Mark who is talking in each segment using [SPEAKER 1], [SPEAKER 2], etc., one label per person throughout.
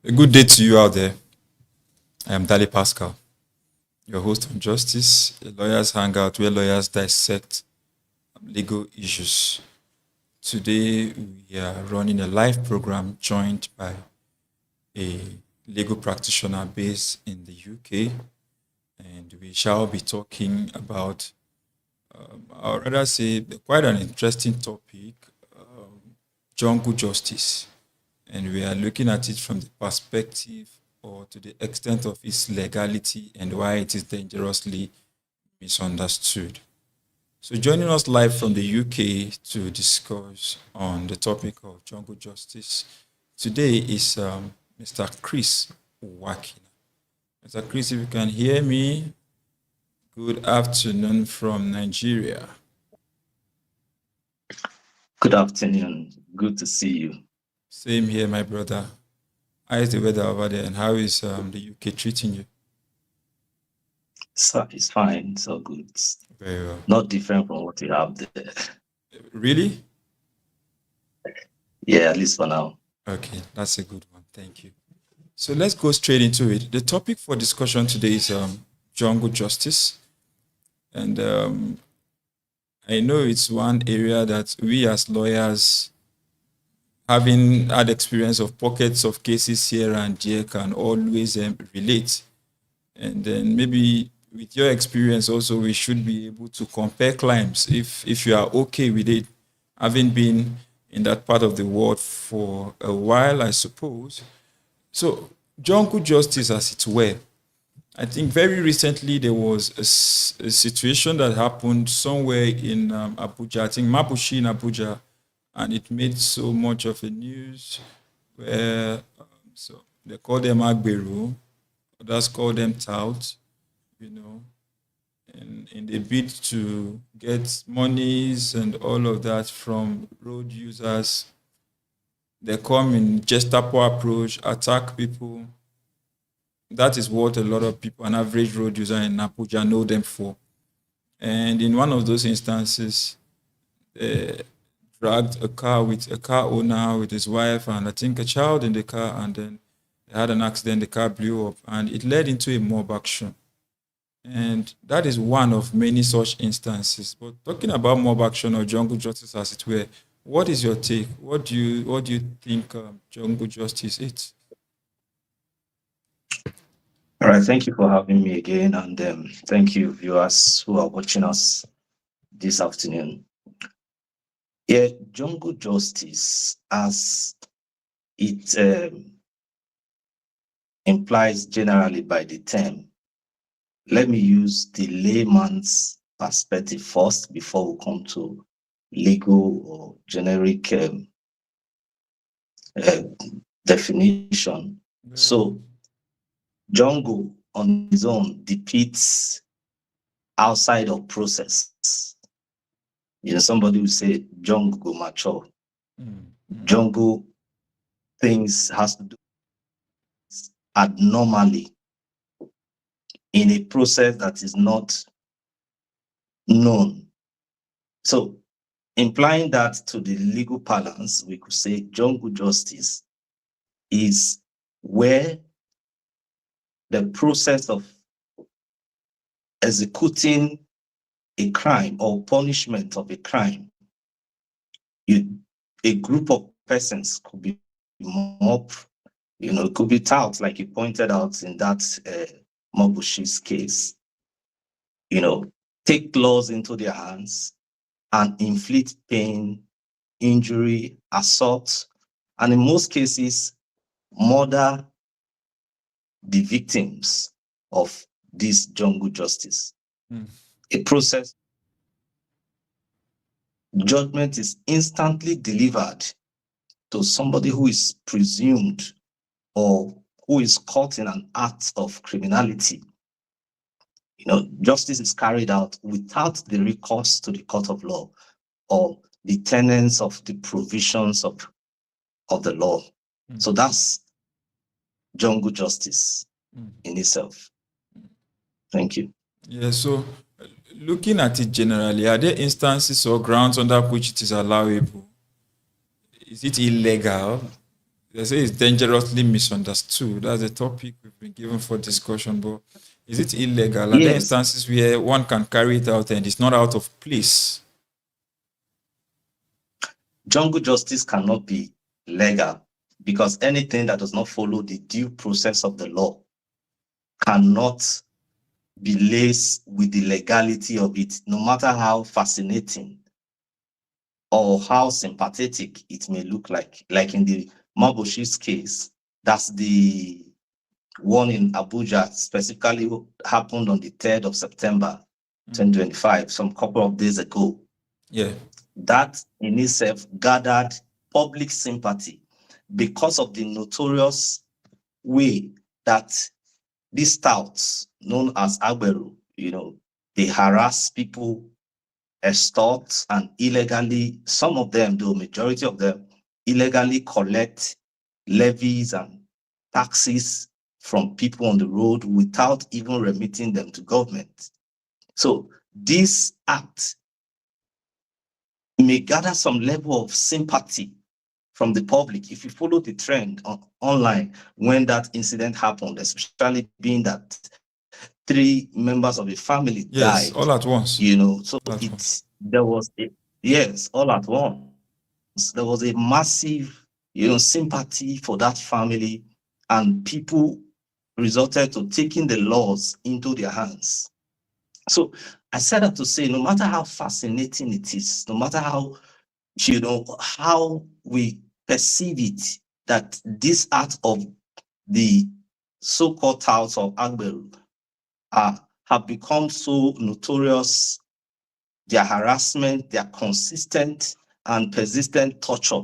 [SPEAKER 1] A good day to you out there. I am Dali Pascal, your host on Justice, a lawyer's hangout where lawyers dissect legal issues. Today, we are running a live program joined by a legal practitioner based in the UK, and we shall be talking about, I would rather say, quite an interesting topic, jungle justice. And we are looking at it from the perspective or to the extent of its legality and why it is dangerously misunderstood. So, joining us live from the UK to discuss on the topic of jungle justice today is Mr. Chris Uwakina. Mr. Chris, if you can hear me, good afternoon from Nigeria.
[SPEAKER 2] Good afternoon. Good to see you.
[SPEAKER 1] Same here, my brother. How is the weather over there, and how is the UK treating you?
[SPEAKER 2] So it's fine. So good.
[SPEAKER 1] Very well.
[SPEAKER 2] Not different from what you have there.
[SPEAKER 1] Really?
[SPEAKER 2] Yeah, at least for now.
[SPEAKER 1] Okay, that's a good one. Thank you. So let's go straight into it. The topic for discussion today is jungle justice. And I know it's one area that we as lawyers, having had experience of pockets of cases here and there, can always relate. And then maybe with your experience also, we should be able to compare claims if you are okay with it, having been in that part of the world for a while, I suppose. So jungle justice, as it were. I think very recently there was a situation that happened somewhere in Abuja, I think Mabushi in Abuja, and it made so much of a news where so they call them Agberu, others call them tout, you know, in the bid to get monies and all of that from road users. They come in Gestapo approach, attack people. That is what a lot of people, an average road user in Abuja, know them for. And in one of those instances, they dragged a car with a car owner with his wife and I think a child in the car, and then they had an accident, the car blew up, and it led into a mob action. And that is one of many such instances. But talking about mob action or jungle justice, as it were, what is your take? What do you think jungle justice is?
[SPEAKER 2] All right. Thank you for having me again. And thank you, viewers who are watching us this afternoon. Yeah, jungle justice, as it implies generally by the term, let me use the layman's perspective first before we come to legal or generic definition. So, jungle on its own depicts outside of process. You know, somebody will say jungle go mature. Jungle things has to do abnormally in a process that is not known. So, implying that to the legal parlance, we could say jungle justice is where the process of executing a crime or punishment of a crime, a group of persons could be mob, it could be touts, like you pointed out in that Mobushi's case, take laws into their hands and inflict pain, injury, assault, and in most cases, murder the victims of this jungle justice. A process, judgment is instantly delivered to somebody who is presumed or who is caught in an act of criminality. Justice is carried out without the recourse to the court of law or the tenets of the provisions of the law. So that's jungle justice in itself. Thank you.
[SPEAKER 1] Yeah, so looking at it generally, are there instances or grounds under which it is allowable? Is it illegal? they say it's dangerously misunderstood. That's a topic we've been given for discussion, but is it illegal? Are there
[SPEAKER 2] Yes,
[SPEAKER 1] instances where one can carry it out and it's not out of place?
[SPEAKER 2] jungle justice cannot be legal because anything that does not follow the due process of the law cannot be laced with the legality of it, no matter how fascinating or how sympathetic it may look like. Like in the Maboshi's case, that's the one in Abuja, specifically happened on the 3rd of September, 2025, some couple of days ago.
[SPEAKER 1] Yeah.
[SPEAKER 2] That in itself gathered public sympathy because of the notorious way that these touts, known as Agberu, they harass people, extort, and illegally, some of them, the majority of them, illegally collect levies and taxes from people on the road without even remitting them to government. So this act may gather some level of sympathy from the public if you follow the trend online when that incident happened, especially being that 3 members of the family
[SPEAKER 1] Yes,
[SPEAKER 2] died.
[SPEAKER 1] all at once.
[SPEAKER 2] So there was all at once. There was a massive, sympathy for that family, and people resorted to taking the laws into their hands. So I said that to say, no matter how fascinating it is, no matter how, how we perceive it, that this act of the so-called touts of Agberu have become so notorious, their harassment, their consistent and persistent torture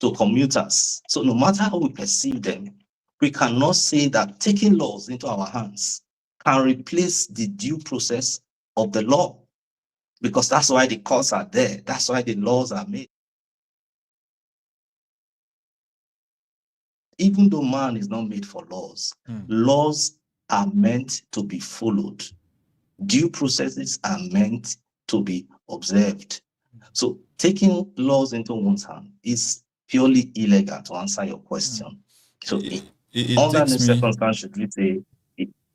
[SPEAKER 2] to commuters. So no matter how we perceive them, we cannot say that taking laws into our hands can replace the due process of the law, because that's why the courts are there. That's why the laws are made. Even though man is not made for laws, laws are meant to be followed. Due processes are meant to be observed. So taking laws into one's hand is purely illegal, to answer your question. So under no circumstance should we say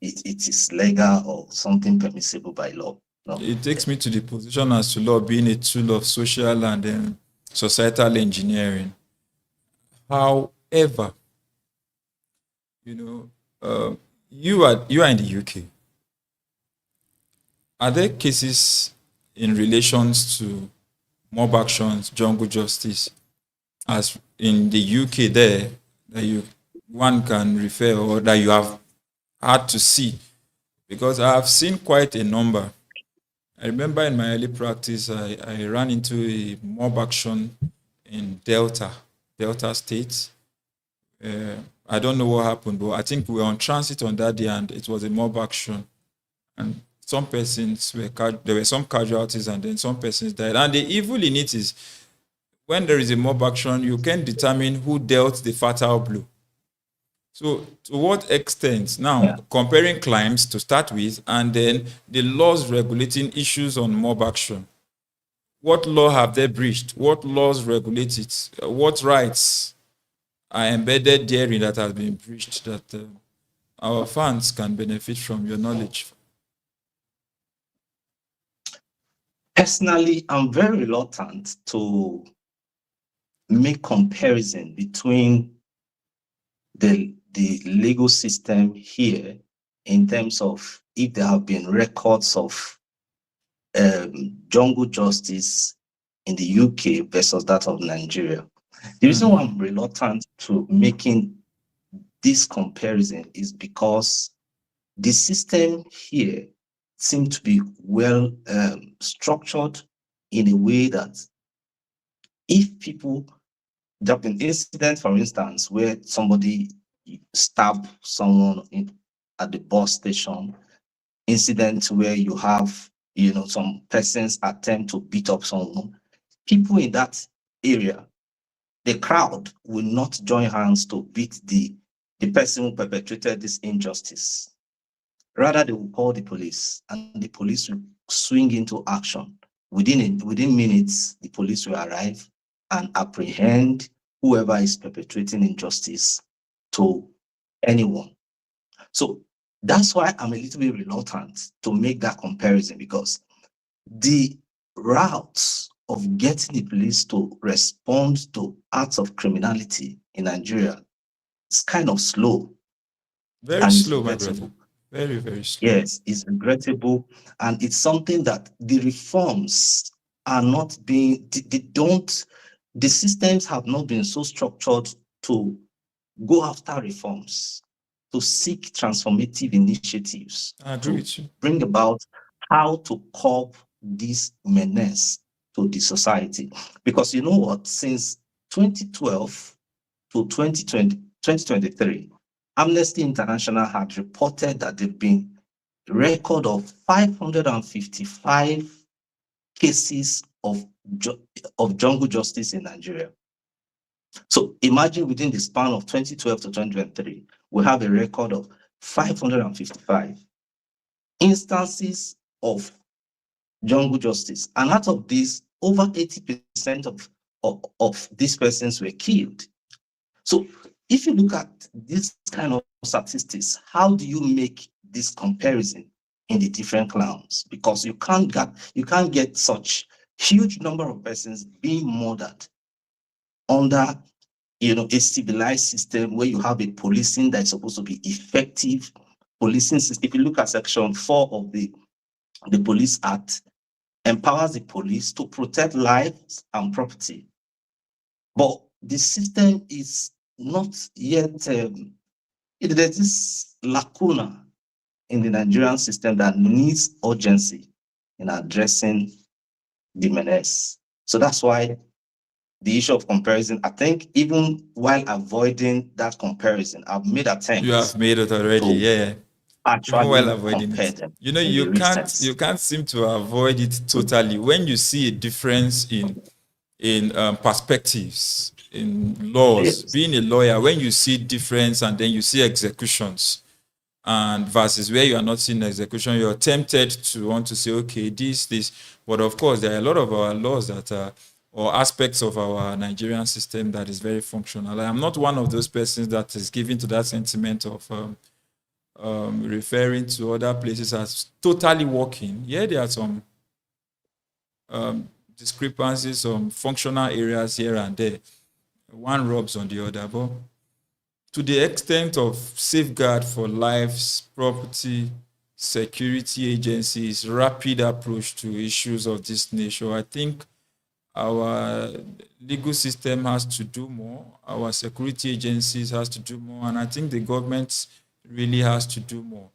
[SPEAKER 2] it is legal or something permissible by law. No.
[SPEAKER 1] It takes me to the position as to law being a tool of social and societal engineering. However, you are in the UK. Are there cases in relations to mob actions, jungle justice, as in the UK there, that one can refer or that you have had to see? Because I have seen quite a number. I remember in my early practice, I ran into a mob action in Delta State. I don't know what happened, but I think we were on transit on that day and it was a mob action. And some persons there were some casualties and then some persons died. And the evil in it is when there is a mob action, you can determine who dealt the fatal blow. So to what extent now, comparing crimes to start with, and then the laws regulating issues on mob action, what law have they breached? What laws regulate it? What rights are embedded therein that has been breached that our fans can benefit from your knowledge?
[SPEAKER 2] Personally, I'm very reluctant to make comparison between the legal system here in terms of if there have been records of jungle justice in the UK versus that of Nigeria. The reason why I'm reluctant to making this comparison is because the system here seems to be well structured in a way that if people, there have been incidents, for instance, where somebody stabbed someone at the bus station, incidents where you have, some persons attempt to beat up someone. People in that area, the crowd will not join hands to beat the person who perpetrated this injustice. Rather, they will call the police, and the police will swing into action. Within minutes, the police will arrive and apprehend whoever is perpetrating injustice to anyone. So that's why I'm a little bit reluctant to make that comparison, because the routes of getting the police to respond to acts of criminality in Nigeria is kind of slow.
[SPEAKER 1] Very
[SPEAKER 2] And it's
[SPEAKER 1] slow, my brother.
[SPEAKER 2] regrettable.
[SPEAKER 1] Very, very slow.
[SPEAKER 2] Yes, it's regrettable, and it's something that the reforms are not being, the systems have not been so structured to go after reforms, to seek transformative initiatives,
[SPEAKER 1] I agree
[SPEAKER 2] to
[SPEAKER 1] with you.
[SPEAKER 2] bring about how to curb this menace to the society. Because you know what, since 2012 to 2023, Amnesty International had reported that there've been a record of 555 cases of jungle justice in Nigeria. So imagine within the span of 2012 to 2023, we have a record of 555 instances of jungle justice. And out of these, over 80% of these persons were killed. So if you look at this kind of statistics, how do you make this comparison in the different clans? Because you can't get such huge number of persons being murdered under a civilized system where you have a policing that is supposed to be effective policing system. If you look at Section 4 of the Police Act, empowers the police to protect lives and property. But the system is not yet, there's this lacuna in the Nigerian system that needs urgency in addressing the menace. So that's why the issue of comparison, I think even while avoiding that comparison, I've made
[SPEAKER 1] You
[SPEAKER 2] attempts
[SPEAKER 1] have made it already, yeah. Even while
[SPEAKER 2] actually
[SPEAKER 1] avoiding
[SPEAKER 2] compare
[SPEAKER 1] it.
[SPEAKER 2] them
[SPEAKER 1] You know,
[SPEAKER 2] in the
[SPEAKER 1] you
[SPEAKER 2] recent.
[SPEAKER 1] can't seem to avoid it totally. When you see a difference in perspectives, in laws,
[SPEAKER 2] Yes.
[SPEAKER 1] being a lawyer, when you see difference and then you see executions, and versus where you are not seeing execution, you're tempted to want to say, okay, this. But of course, there are a lot of our laws that are, or aspects of our Nigerian system that is very functional. I'm not one of those persons that is given to that sentiment of referring to other places as totally working. Yeah, there are some discrepancies, some functional areas here and there. One rubs on the other, but to the extent of safeguard for lives, property, security agencies, rapid approach to issues of this nature, I think our legal system has to do more, our security agencies has to do more, and I think the government really has to do more.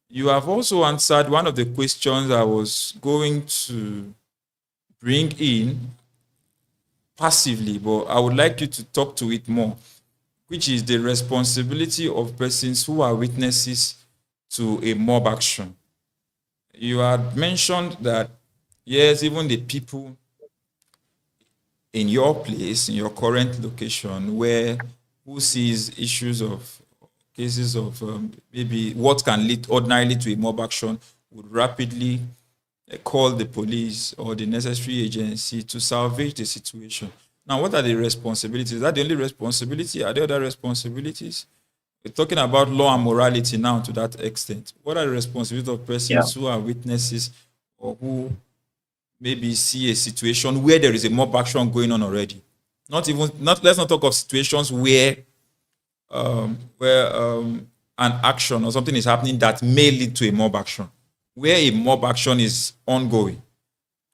[SPEAKER 1] You have also answered one of the questions I was going to bring in passively, but I would like you to talk to it more, which is the responsibility of persons who are witnesses to a mob action. You had mentioned that, yes, even the people in your place, in your current location, where who sees issues of cases of maybe what can lead ordinarily to a mob action would rapidly call the police or the necessary agency to salvage the situation. Now, what are the responsibilities? Is that the only responsibility? Are there other responsibilities? We're talking about law and morality now to that extent. What are the responsibilities of
[SPEAKER 2] Yeah.
[SPEAKER 1] persons who are witnesses or who maybe see a situation where there is a mob action going on already? Let's not talk of situations where an action or something is happening that may lead to a mob action, where a mob action is ongoing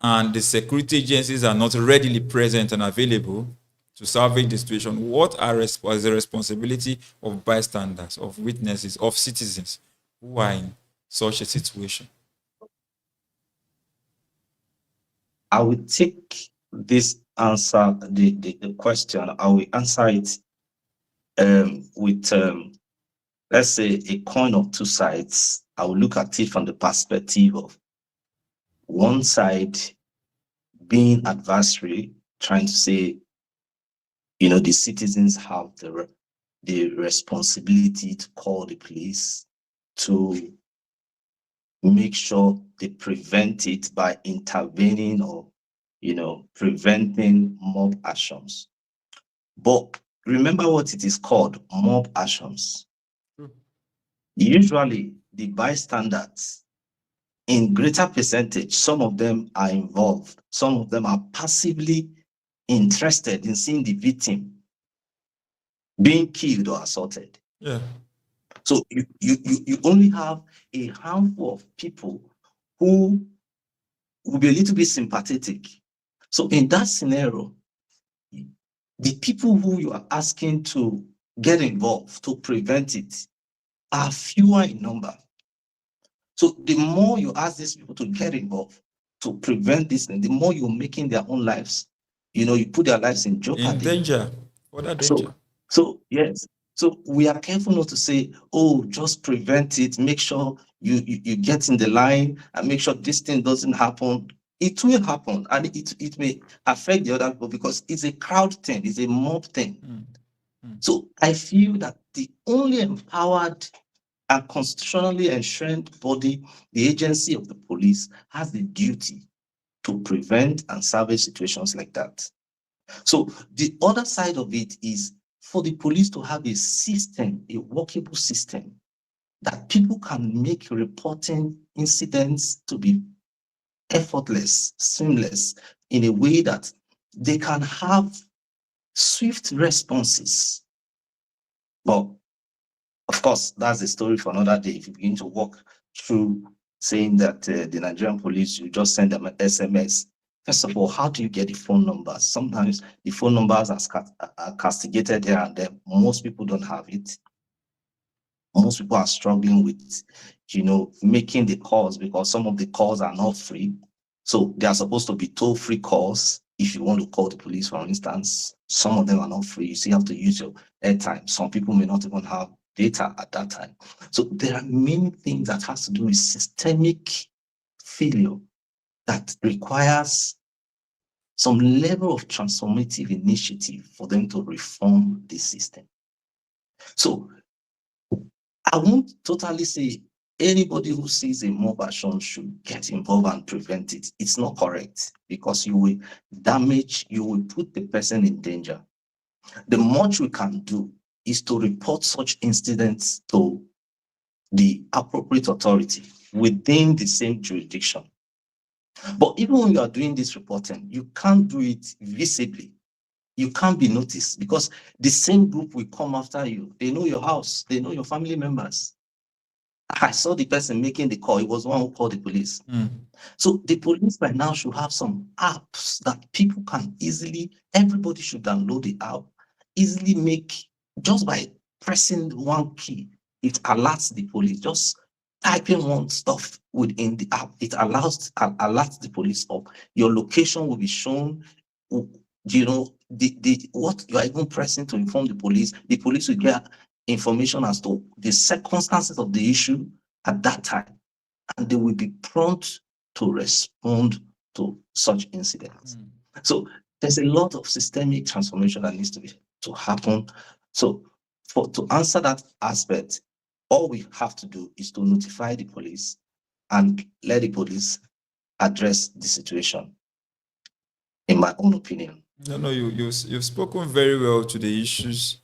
[SPEAKER 1] and the security agencies are not readily present and available to salvage the situation. What is the responsibility of bystanders, of witnesses, of citizens who are in such a situation?
[SPEAKER 2] I will take this answer, the question, I will answer it with, let's say, a coin of two sides. I will look at it from the perspective of one side being adversary, trying to say, the citizens have the responsibility to call the police, to make sure they prevent it by intervening or preventing mob actions. But remember what it is called, mob actions. Usually, the bystanders, in greater percentage, some of them are involved. Some of them are passively interested in seeing the victim being killed or assaulted.
[SPEAKER 1] Yeah.
[SPEAKER 2] So you only have a handful of people who will be a little bit sympathetic. So in that scenario, the people who you are asking to get involved to prevent it are fewer in number. So the more you ask these people to get involved to prevent this thing, the more you're making their own lives, you put their lives in jeopardy.
[SPEAKER 1] In danger. Further danger.
[SPEAKER 2] So yes. So we are careful not to say, oh, just prevent it, make sure you get in the line and make sure this thing doesn't happen. It will happen, and it may affect the other people because it's a crowd thing, it's a mob thing. So I feel that the only empowered and constitutionally enshrined body, the agency of the police, has the duty to prevent and salvage situations like that. So the other side of it is for the police to have a system, a workable system, that people can make reporting incidents to be effortless, seamless, in a way that they can have swift responses. But of course, that's a story for another day. If you begin to walk through saying that the Nigerian police, you just send them an SMS. First of all, how do you get the phone numbers? Sometimes the phone numbers are castigated here and there. Most people don't have it. Most people are struggling with, making the calls because some of the calls are not free. So they are supposed to be toll-free calls. If you want to call the police, for instance, some of them are not free. You still have to use your airtime. Some people may not even have data at that time. So there are many things that has to do with systemic failure that requires some level of transformative initiative for them to reform the system. So I won't totally say anybody who sees a mob action should get involved and prevent it. It's not correct because you will put the person in danger. The much we can do is to report such incidents to the appropriate authority within the same jurisdiction. But even when you are doing this reporting, you can't do it visibly. You can't be noticed because the same group will come after you. They know your house. They know your family members. I saw the person making the call. He was the one who called the police. So the police by now should have some apps that people can everybody should download the app, easily make, just by pressing one key, it alerts the police. Just typing one stuff within the app, it alerts the police of your location will be shown. What you are even pressing to inform the police will get information as to the circumstances of the issue at that time, and they will be prompt to respond to such incidents. So there's a lot of systemic transformation that needs to happen. So to answer that aspect, all we have to do is to notify the police and let the police address the situation, in my own opinion.
[SPEAKER 1] No, you've spoken very well to the issues.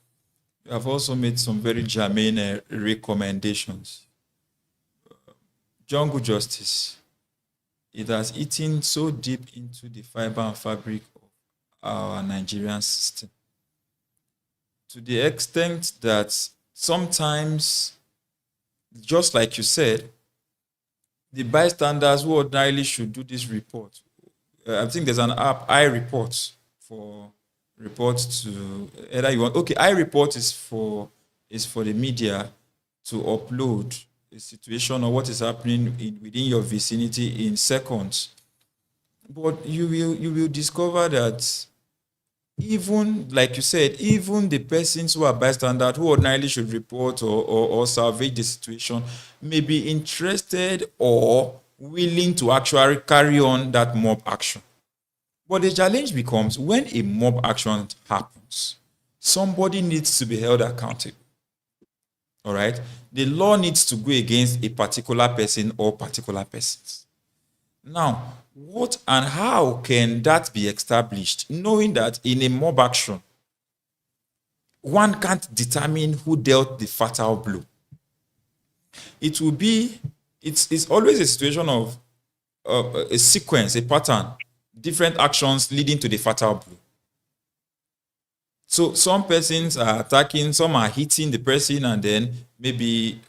[SPEAKER 1] You have also made some very germane recommendations. Jungle justice, it has eaten so deep into the fiber and fabric of our Nigerian system, to the extent that sometimes, just like you said, the bystanders who ordinarily should do this report, I think there's an app, iReport, for reports to either you want. Okay, iReport is for the media to upload a situation or what is happening within your vicinity in seconds. But you will discover that even, like you said, even the persons who are bystanders, who ordinarily should report or salvage the situation, may be interested or willing to actually carry on that mob action. But the challenge becomes when a mob action happens, somebody needs to be held accountable. All right? The law needs to go against a particular person or particular persons. Now, what and how can that be established, knowing that in a mob action, one can't determine who dealt the fatal blow. It will be, it's always a situation of a sequence, a pattern, different actions leading to the fatal blow. So some persons are attacking, some are hitting the person, and then maybe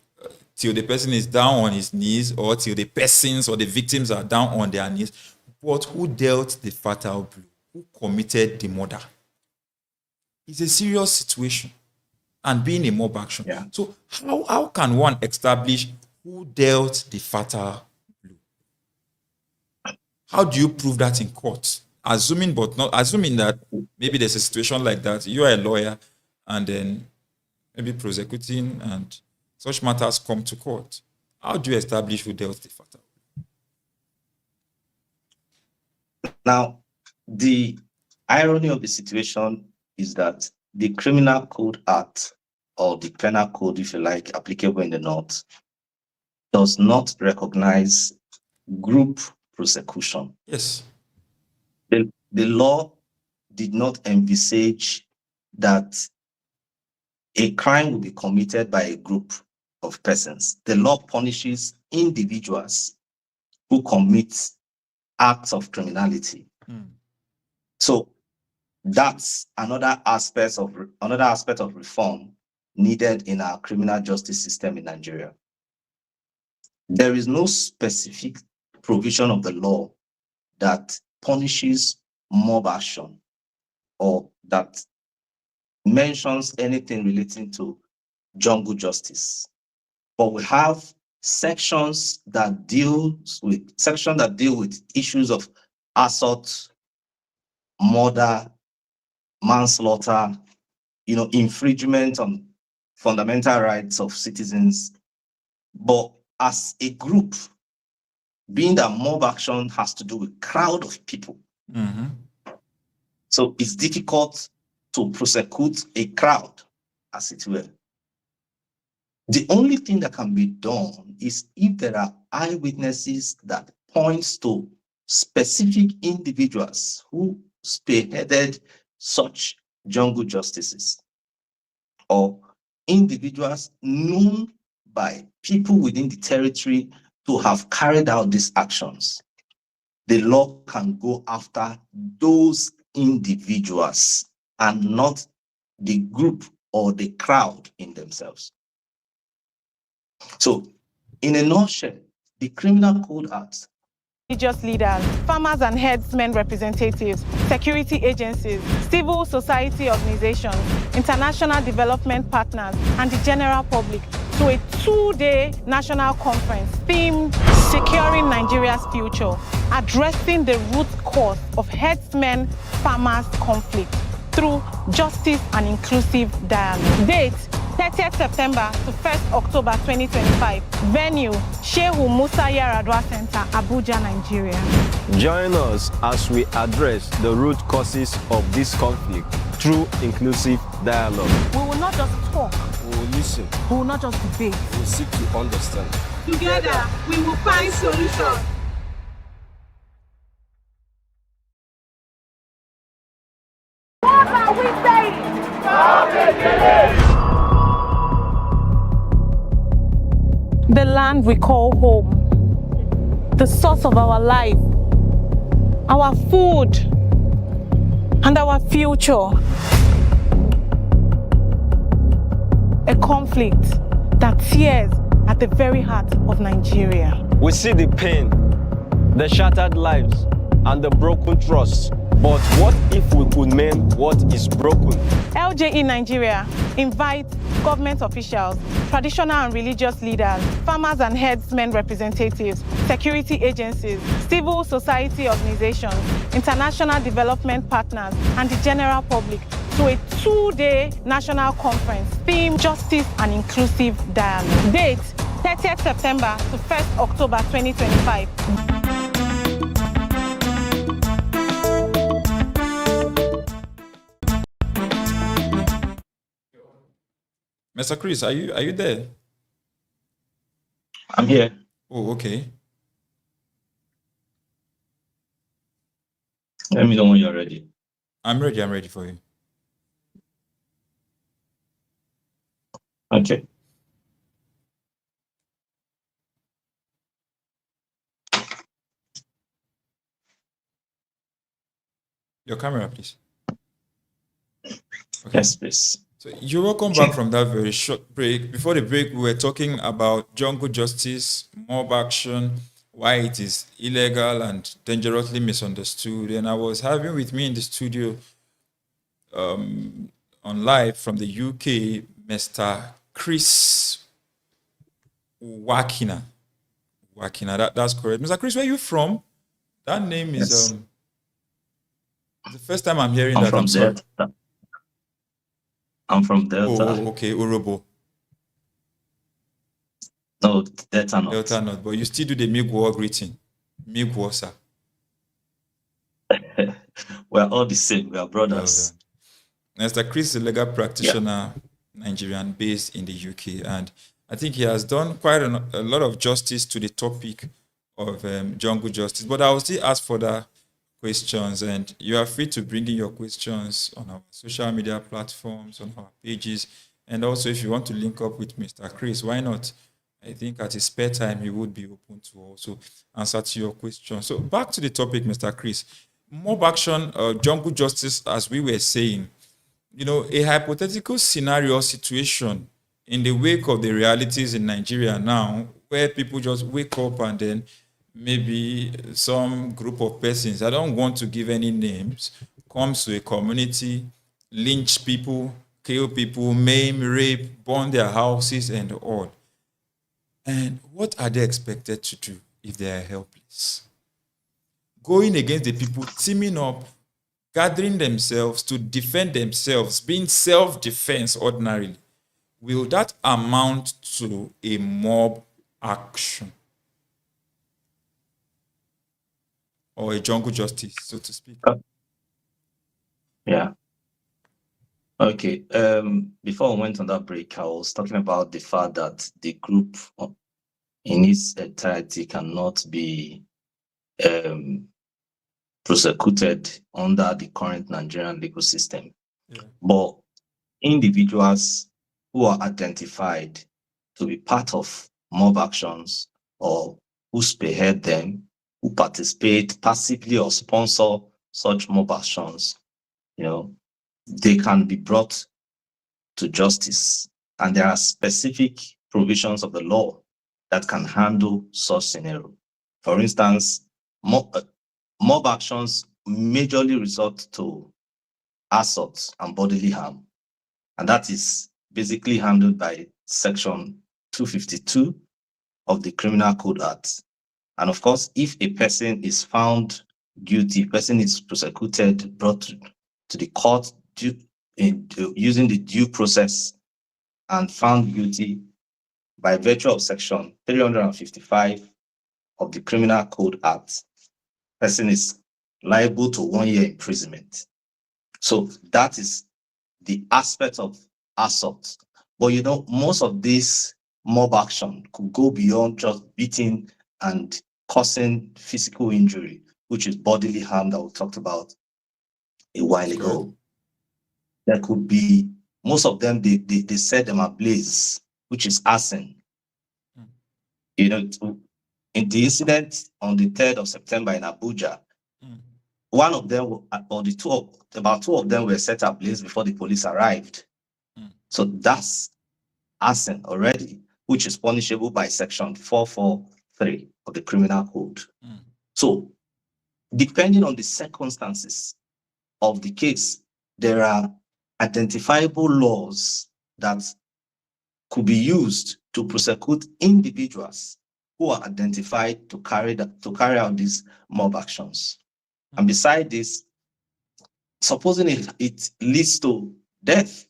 [SPEAKER 1] till the person is down on his knees, or till the persons or the victims are down on their knees. But who dealt the fatal blow? Who committed the murder? It's a serious situation, and being a mob action.
[SPEAKER 2] Yeah.
[SPEAKER 1] So how can one establish who dealt the fatal blow? How do you prove that in court? Assuming that maybe there's a situation like that, you are a lawyer, and then maybe prosecuting, and such matters come to court. How do you establish who dealt the fatal blow?
[SPEAKER 2] Now, the irony of the situation is that the Criminal Code Act, or the Penal Code, if you like, applicable in the North, does not recognize group prosecution.
[SPEAKER 1] Yes.
[SPEAKER 2] The law did not envisage that a crime will be committed by a group of persons. The law punishes individuals who commit acts of criminality. So that's another aspect of reform needed in our criminal justice system in Nigeria. There is no specific provision of the law that punishes mob action or that mentions anything relating to jungle justice. But we have sections that deal with issues of assault, murder, manslaughter, infringement on fundamental rights of citizens. But as a group, being that mob action has to do with crowd of people, so it's difficult to prosecute a crowd, as it were. The only thing that can be done is if there are eyewitnesses that points to specific individuals who spearheaded such jungle justices, or individuals known by people within the territory to have carried out these actions. The law can go after those individuals and not the group or the crowd in themselves. So, in a nutshell, the Criminal Code Act,
[SPEAKER 3] religious leaders, farmers and herdsmen representatives, security agencies, civil society organizations, international development partners, and the general public to a 2-day national conference themed Securing Nigeria's Future, addressing the root cause of herdsmen-farmers conflict through justice and inclusive dialogue. Date: 30th September to 1st October 2025. Venue: Shehu Musa Yaradua Center, Abuja, Nigeria.
[SPEAKER 4] Join us as we address the root causes of this conflict through inclusive dialogue.
[SPEAKER 3] We will not just talk.
[SPEAKER 4] We will listen.
[SPEAKER 3] We will not just debate.
[SPEAKER 4] We will seek to understand.
[SPEAKER 3] Together, we will find solutions. What are we saying? The land we call home, the source of our life, our food, and our future. A conflict that tears at the very heart of Nigeria.
[SPEAKER 4] We see the pain, the shattered lives, and the broken trust. But what if we could mend what is broken?
[SPEAKER 3] LJE Nigeria invites government officials, traditional and religious leaders, farmers and herdsmen representatives, security agencies, civil society organizations, international development partners, and the general public to a 2-day national conference themed Justice and Inclusive Dialogue. Date: 30th September to 1st October 2025.
[SPEAKER 1] Mr. Chris, are you there?
[SPEAKER 2] I'm here.
[SPEAKER 1] Oh, okay.
[SPEAKER 2] Let me know when you're ready.
[SPEAKER 1] I'm ready for you.
[SPEAKER 2] Okay.
[SPEAKER 1] Your camera, please. Okay.
[SPEAKER 2] Yes, please.
[SPEAKER 1] So you're welcome back from that very short break. Before the break, we were talking about jungle justice, mob action, why it is illegal and dangerously misunderstood. And I was having with me in the studio on live from the UK, Mr. Chris Uwakina. That's correct. Mr. Chris, where are you from? That name is
[SPEAKER 2] Yes.
[SPEAKER 1] the first time I'm hearing
[SPEAKER 2] I'm
[SPEAKER 1] that.
[SPEAKER 2] from
[SPEAKER 1] I'm sorry.
[SPEAKER 2] Delta. I'm from Delta.
[SPEAKER 1] Oh, okay, Urobo.
[SPEAKER 2] No, Delta not.
[SPEAKER 1] Delta not, but you still do the Migwo greeting. Migwo, sir.
[SPEAKER 2] We're all the same. We are brothers.
[SPEAKER 1] Mr. Chris is a legal practitioner, Nigerian, based in the UK, and I think he has done quite a lot of justice to the topic of jungle justice. But I will still ask further questions, and you are free to bring in your questions on our social media platforms, on our pages, and also if you want to link up with Mr. Chris, why not? I think at his spare time, he would be open to also answer to your questions. So back to the topic, Mr. Chris. Mob action, jungle justice, as we were saying, a hypothetical scenario or situation in the wake of the realities in Nigeria now, where people just wake up and then maybe some group of persons, I don't want to give any names, comes to a community, lynch people, kill people, maim, rape, burn their houses and all. And what are they expected to do if they are helpless? Going against the people, teaming up, gathering themselves to defend themselves, being self-defense ordinarily, will that amount to a mob action or a jungle justice, so to speak?
[SPEAKER 2] Yeah. Okay. Before we went on that break, I was talking about the fact that the group in its entirety cannot be prosecuted under the current Nigerian legal system.
[SPEAKER 1] Yeah.
[SPEAKER 2] But individuals who are identified to be part of mob actions or who spearhead them, who participate passively or sponsor such mob actions, they can be brought to justice. And there are specific provisions of the law that can handle such scenario. For instance, mob actions majorly resort to assault and bodily harm. And that is basically handled by Section 252 of the Criminal Code Act. And of course, if a person is found guilty, person is prosecuted, brought to the court using the due process and found guilty by virtue of Section 355 of the Criminal Code Act, person is liable to 1 year imprisonment. So that is the aspect of assault. But most of this mob action could go beyond just beating and causing physical injury, which is bodily harm that we talked about a while ago. There could be, most of them, they set them ablaze, which is arson. In the incident on the 3rd of September in Abuja, one of them, or about two of them were set ablaze before the police arrived. So that's arson already, which is punishable by Section 443 of the Criminal Code. So depending on the circumstances of the case, there are identifiable laws that could be used to prosecute individuals who are identified to carry out these mob actions. And beside this, supposing it leads to death,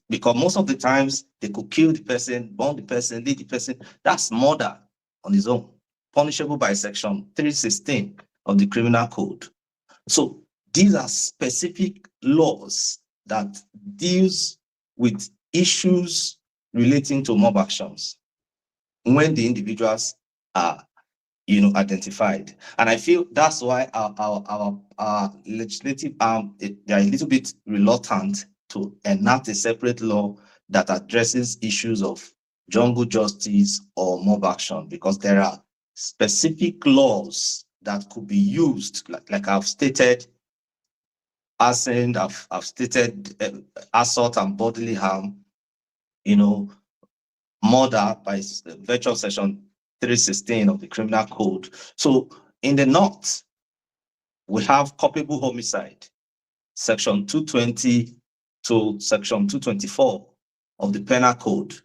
[SPEAKER 2] because most of the times they could kill the person, burn the person, lead the person, that's murder on its own, punishable by Section 316 of the Criminal Code. So these are specific laws that deals with issues relating to mob actions when the individuals are identified. And I feel that's why our legislative arm, they are a little bit reluctant to enact a separate law that addresses issues of jungle justice or mob action, because there are specific laws that could be used, like I've stated, arson, I've stated assault and bodily harm, murder by virtue of section 316 of the Criminal Code. So in the North, we have culpable homicide, section 220 to section 224 of the Penal Code.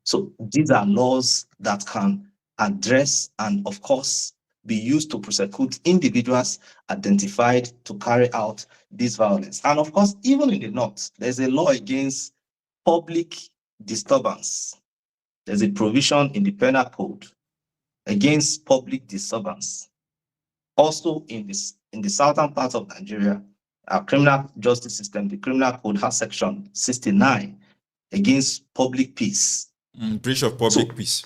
[SPEAKER 2] So these are laws that can address and, of course, be used to prosecute individuals identified to carry out this violence. And of course, even in the North, there's a law against public disturbance. There's a provision in the Penal Code against public disturbance. Also, in the southern part of Nigeria, our criminal justice system, the Criminal Code, has section 69 against public peace.
[SPEAKER 1] Breach of public peace.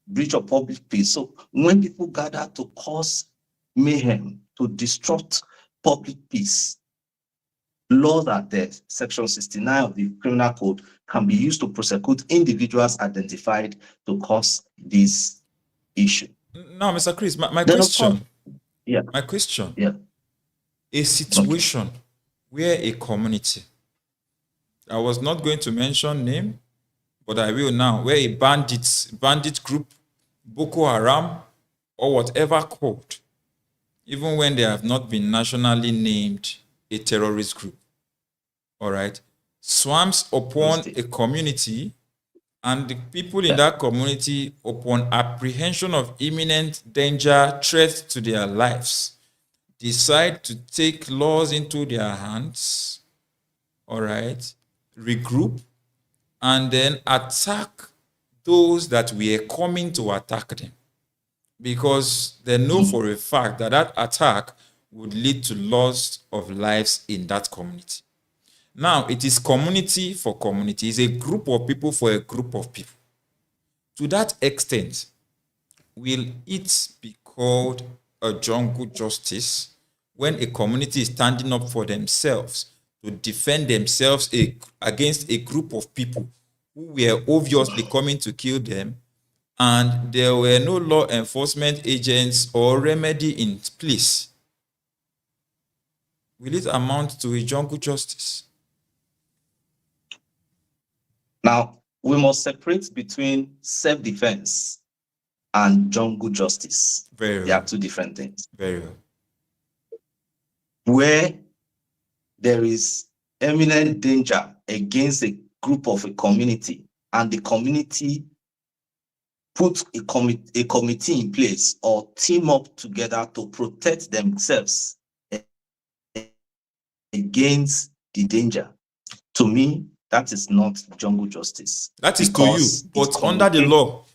[SPEAKER 2] Breach of public peace. So when people gather to cause mayhem, to disrupt public peace, laws are there. Section 69 of the Criminal Code can be used to prosecute individuals identified to cause this issue.
[SPEAKER 1] Now, Mr. Chris, my question. My question.
[SPEAKER 2] Yeah.
[SPEAKER 1] A situation where a community, I was not going to mention name, but I will now, where a bandit group, Boko Haram, or whatever called, even when they have not been nationally named a terrorist group, all right, swarms upon a community, and the people in that community, upon apprehension of imminent danger, threat to their lives, decide to take laws into their hands, all right, regroup, and then attack those that were coming to attack them, because they know for a fact that that attack would lead to loss of lives in that community. Now, it is community for community. It's a group of people for a group of people. To that extent, will it be called a jungle justice when a community is standing up for themselves to defend themselves against a group of people who were obviously coming to kill them, and there were no law enforcement agents or remedy in place? Will it amount to a jungle justice?
[SPEAKER 2] Now, we must separate between self-defense and jungle justice.
[SPEAKER 1] Very well.
[SPEAKER 2] They are two different things.
[SPEAKER 1] Very well.
[SPEAKER 2] Where there is imminent danger against a group of a community, and the community put a committee in place or team up together to protect themselves against the danger. To me, that is not jungle justice.
[SPEAKER 1] That is to you, but under the law,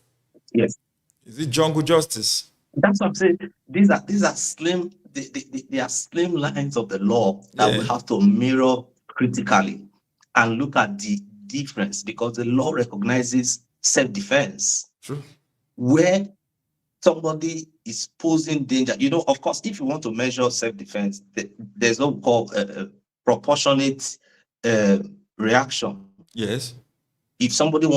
[SPEAKER 2] yes,
[SPEAKER 1] is it jungle justice?
[SPEAKER 2] That's what I'm saying. These are slim. They are slim lines of the law that we have to mirror critically and look at the difference, because the law recognizes self-defense.
[SPEAKER 1] True.
[SPEAKER 2] Where somebody is posing danger. Of course, if you want to measure self-defense, there's what we call proportionate reaction.
[SPEAKER 1] Yes.
[SPEAKER 2] If somebody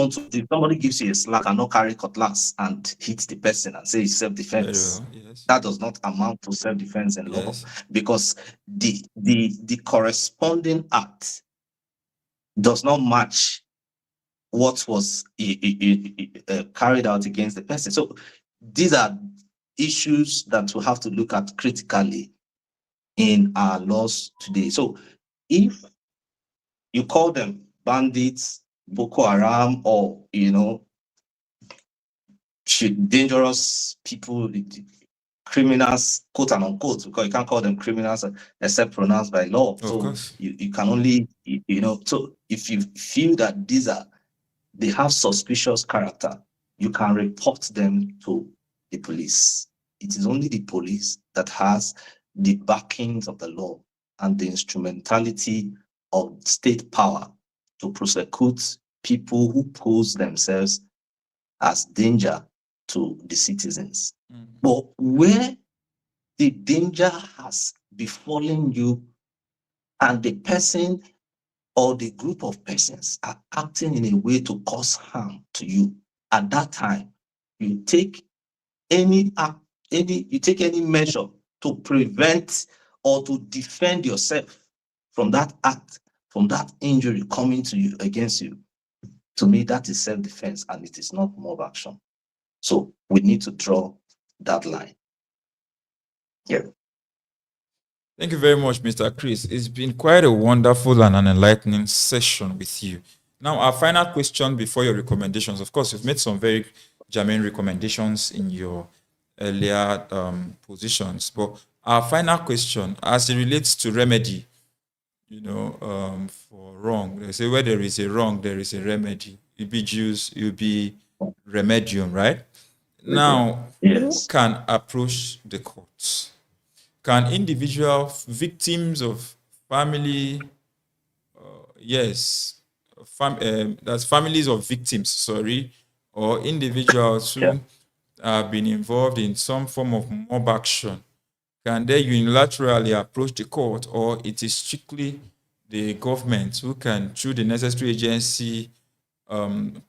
[SPEAKER 2] gives you a slap and not carry cutlass and hits the person and say it's self-defense,
[SPEAKER 1] yes,
[SPEAKER 2] that does not amount to self-defense in law, because the corresponding act does not match what was carried out against the person. So these are issues that we have to look at critically in our laws today. So if you call them bandits, Boko Haram, or dangerous people, criminals, quote and unquote, because you can't call them criminals except pronounced by law. So you can only, so if you feel that they have suspicious character, you can report them to the police. It is only the police that has the backings of the law and the instrumentality of state power to prosecute people who pose themselves as danger to the citizens. But where the danger has befallen you and the person or the group of persons are acting in a way to cause harm to you, at that time, you take any measure to prevent or to defend yourself from that act, from that injury coming to you, against you. To me, that is self-defense, and it is not mob action. So we need to draw that line. Yeah.
[SPEAKER 1] Thank you very much, Mr. Chris. It's been quite a wonderful and an enlightening session with you. Now, our final question before your recommendations. Of course, you've made some very germane recommendations in your earlier positions, but our final question, as it relates to remedy, for wrong, they say where there is a wrong, there is a remedy. It be Jews, it will be remedium, right? Now, who
[SPEAKER 2] Yes.
[SPEAKER 1] can approach the courts? Can individual victims of family, that's families of victims, sorry, or individuals who have been involved in some form of mob action, can they unilaterally approach the court, or it is strictly the government who can, through the necessary agency,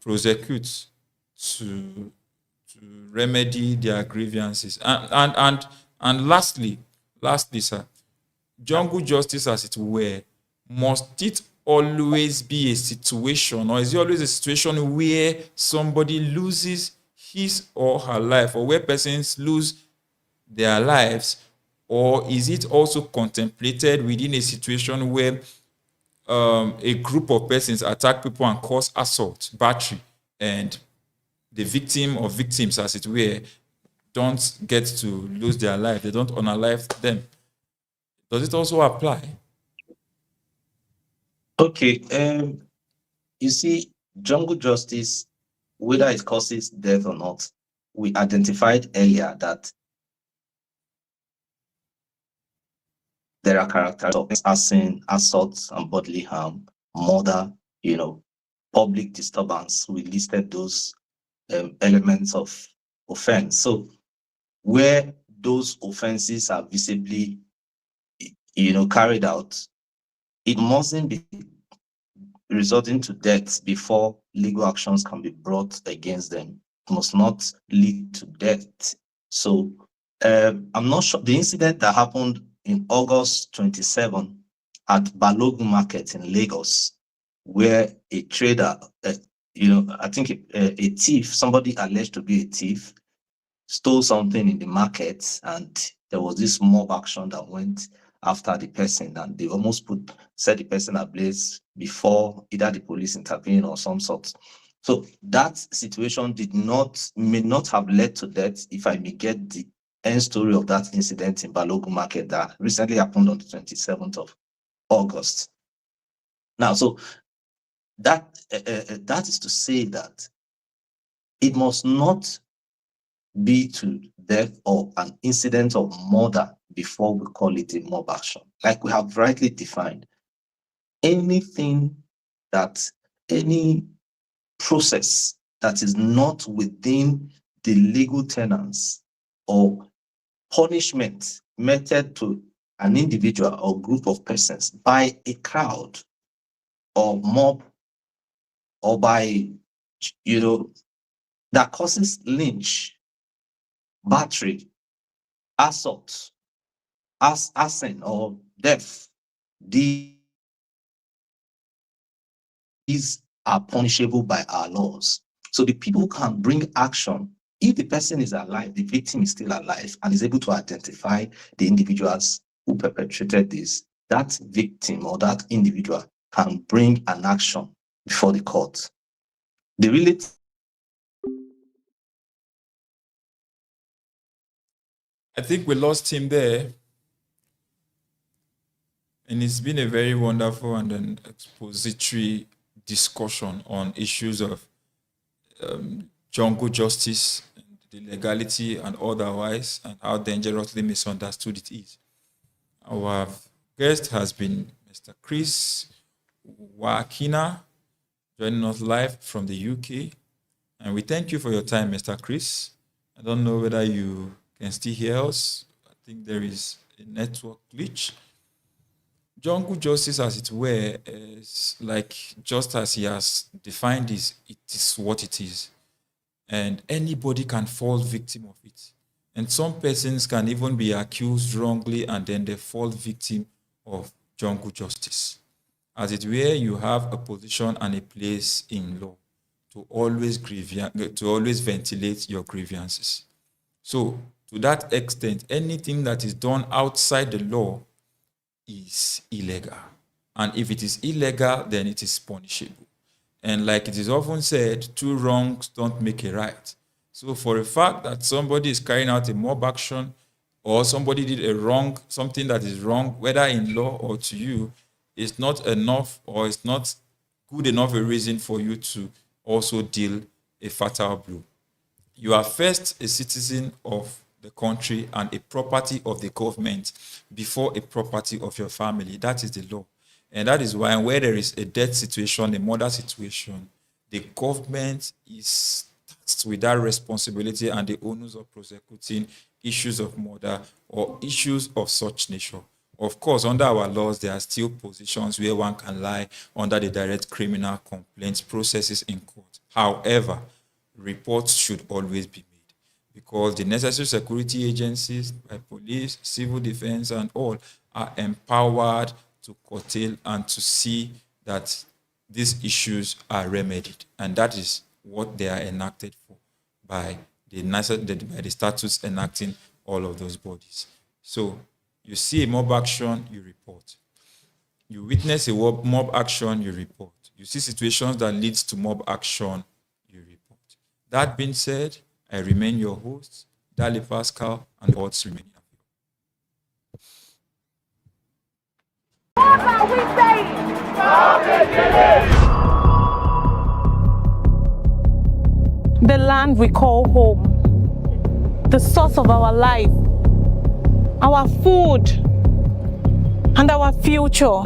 [SPEAKER 1] prosecute to remedy their grievances? And lastly, sir, jungle justice, as it were, must it always be a situation, or is it always a situation where somebody loses his or her life, or where persons lose their lives, or is it also contemplated within a situation where a group of persons attack people and cause assault, battery, and the victim or victims, as it were, don't get to lose their life, they don't unalive them? Does it also apply?
[SPEAKER 2] Okay. You see, jungle justice, whether it causes death or not, we identified earlier that there are characteristics of arson, assault, and bodily harm, murder, public disturbance. We listed those elements of offense. So where those offenses are visibly, carried out, it mustn't be resulting to death before legal actions can be brought against them. It must not lead to death. So I'm not sure. The incident that happened in August 27 at Balogun Market in Lagos, where a trader, I think a thief, somebody alleged to be a thief, stole something in the market, and there was this mob action that went after the person, and they almost set the person ablaze before either the police intervened or some sort. So that situation may not have led to death, if I may get the end story of that incident in Balogun Market that recently happened on the 27th of August. Now, so that is to say that it must not be to death or an incident of murder before we call it a mob action. Like we have rightly defined, any process that is not within the legal tenets or punishment meted to an individual or group of persons by a crowd or mob, or by, that causes lynch, battery, assault, arson, or death, these are punishable by our laws. So the people who can bring action, if the person is alive, the victim is still alive, and is able to identify the individuals who perpetrated this, that victim or that individual can bring an action before the court.
[SPEAKER 1] I think we lost him there. And it's been a very wonderful and an expository discussion on issues of jungle justice, the legality and otherwise, and how dangerously misunderstood it is. Our guest has been Mr. Chris Uwakina, joining us live from the UK. And we thank you for your time, Mr. Chris. I don't know whether you can still hear us. I think there is a network glitch. jungle justice, as it were, is like, just as he has defined this, it is what it is. And anybody can fall victim of it. And some persons can even be accused wrongly and then they fall victim of jungle justice. As it were, you have a position and a place in law to always ventilate your grievances. So to that extent, anything that is done outside the law is illegal. And if it is illegal, then it is punishable. And like it is often said, two wrongs don't make a right. So for a fact that somebody is carrying out a mob action or somebody did something that is wrong, whether in law or to you, is not enough or it's not good enough a reason for you to also deal a fatal blow. You are first a citizen of the country and a property of the government before a property of your family. That is the law. And that is why where there is a death situation, a murder situation, the government is tasked with that responsibility and the onus of prosecuting issues of murder or issues of such nature. Of course, under our laws, there are still positions where one can lie under the direct criminal complaints processes in court. However, reports should always be made because the necessary security agencies, like police, civil defense, and all, are empowered to curtail and to see that these issues are remedied. And that is what they are enacted for by the statutes enacting all of those bodies. So you see a mob action, you report. You witness a mob action, you report. You see situations that leads to mob action, you report. That being said, I remain your host, Dali Pascal, and odds remain.
[SPEAKER 3] What are we saying? The land we call home, the source of our life, our food, and our future.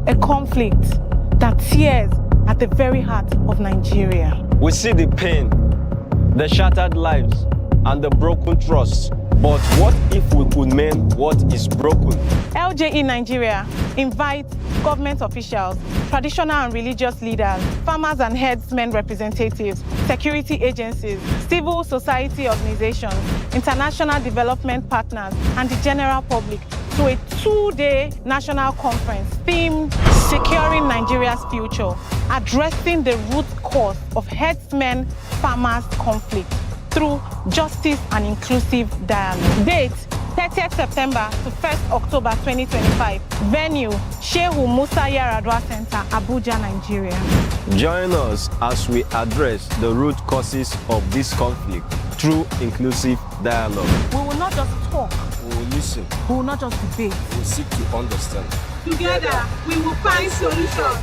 [SPEAKER 3] A conflict that tears at the very heart of Nigeria.
[SPEAKER 4] We see the pain, the shattered lives, and the broken trust. But what if we could mend what is broken?
[SPEAKER 3] LJE Nigeria invites government officials, traditional and religious leaders, farmers and herdsmen representatives, security agencies, civil society organizations, international development partners, and the general public to a 2-day national conference themed Securing Nigeria's Future, addressing the root cause of herdsmen-farmers conflict through justice and inclusive dialogue. Date, 30th September to 1st October 2025. Venue, Shehu Musa Yaradua Center, Abuja, Nigeria.
[SPEAKER 4] Join us as we address the root causes of this conflict through inclusive dialogue.
[SPEAKER 3] We will not just talk.
[SPEAKER 4] We will listen.
[SPEAKER 3] We will not just debate.
[SPEAKER 4] We will seek to understand.
[SPEAKER 3] Together, we will find solutions.